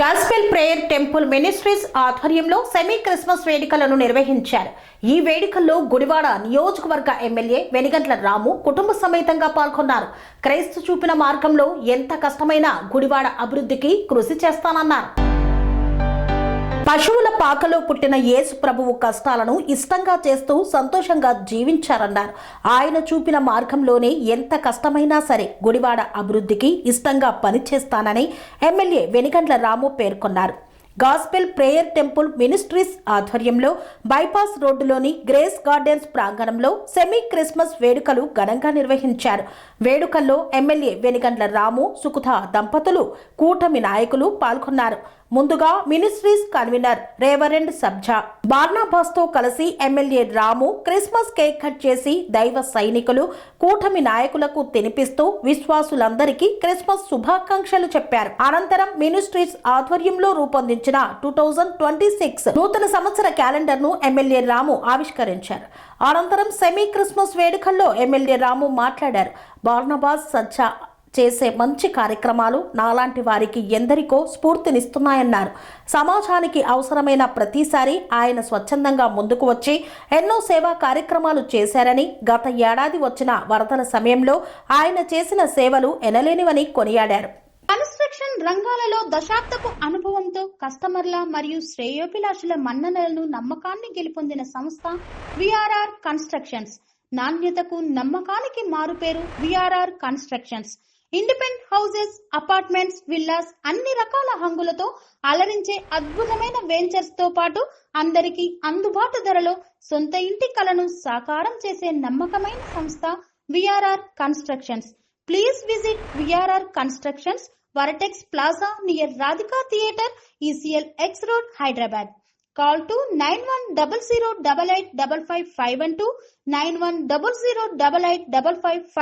Gospel prayer temple ministries ఆధ్వర్యంలో semi Christmas వేడుకలను నిర్వహించారు. ఈ వేడుకల్లో గుడివాడ నియోజకవర్గ ఎమ్మెల్యే వెనిగండ్ల రాము కుటుంబ సమేతంగా పాల్గొన్నారు. క్రైస్తు చూపిన మార్గంలో ఎంత కష్టమైనా గుడివాడ అభివృద్ధికి కృషి చేస్తానన్నారు. పశువుల పాకలో పుట్టిన యేసు ప్రభువు కష్టాలను ఇష్టంగా చేస్తూ సంతోషంగా జీవించారన్నారు. ఆయన చూపిన మార్గంలోనే ఎంత కష్టమైనా సరే గుడివాడ అభివృద్ధికి ఇష్టంగా పనిచేస్తానని ఎమ్మెల్యే వెనిగండ్ల రాము పేర్కొన్నారు. గాస్పెల్ ప్రేయర్ టెంపుల్ మినిస్ట్రీస్ ఆధ్వర్యంలో బైపాస్ రోడ్డులోని గ్రేస్ గార్డెన్స్ ప్రాంగణంలో సెమీ క్రిస్మస్ వేడుకలు ఘనంగా నిర్వహించారు. వేడుకల్లో ఎమ్మెల్యే వెనిగండ్ల రాము, సుకుత దంపతులు, కూటమి నాయకులు పాల్గొన్నారు. ముందుగా మినిస్ట్రీస్ కన్వీనర్ రేవరెండ్ సబ్జా బార్నాబాస్తో కలిసి ఎమ్మెల్యే రాము క్రిస్మస్ కేక్ కట్ చేసి దైవ సైనికులు, కూటమి నాయకులకు తినిపిస్తూ విశ్వాసులందరికీ క్రిస్మస్ శుభాకాంక్షలు చెప్పారు. అనంతరం మినిస్ట్రీస్ ఆధ్వర్యంలో రూపొందించిన 2026 నూతన సంవత్సర క్యాలెండర్ ను ఎమ్మెల్యే రాము ఆవిష్కరించారు. అనంతరం సెమీ క్రిస్మస్ వేడుకల్లో ఎమ్మెల్యే రాము మాట్లాడారు. బార్నాబాస్ సజ్జా చేసే మంచి కార్యక్రమాలు నాలాంటి వారికి ఎందరికో స్ఫూర్తినిస్తున్నాయన్నారు. సమాజానికి అవసరమైన ప్రతిసారి ఆయన స్వచ్ఛందంగా ముందుకు వచ్చి ఎన్నో సేవా కార్యక్రమాలు చేశారని, గత ఏడాది వచ్చిన వరదల సమయంలో ఆయన చేసిన సేవలు ఎనలేనివని కొనియాడారు. కన్స్ట్రక్షన్ రంగాలలో దశాబ్దపు అనుభవంతో కస్టమర్ల మరియు శ్రేయోభిలాషుల మన్ననలను, నమ్మకాన్ని గెలుపొందిన సంస్థ విఆర్ఆర్ కన్స్ట్రక్షన్స్. నాణ్యతకు, నమ్మకానికి మారుపేరు VRR constructions. Independent houses, apartments, villas అన్ని రకాల హంగులతో అలరించే అద్భుతమైన వెంచర్స్ తో పాటు అందరికీ అందుబాటు ధరలో సొంత ఇంటి కలను సాకారం చేసే నమ్మకమైన సంస్థ VRR constructions. Please visit VRR constructions, వరటెక్స్ plaza near Radhika theatre, ECL X Road, Hyderabad. Call to 910088555512 9100885555.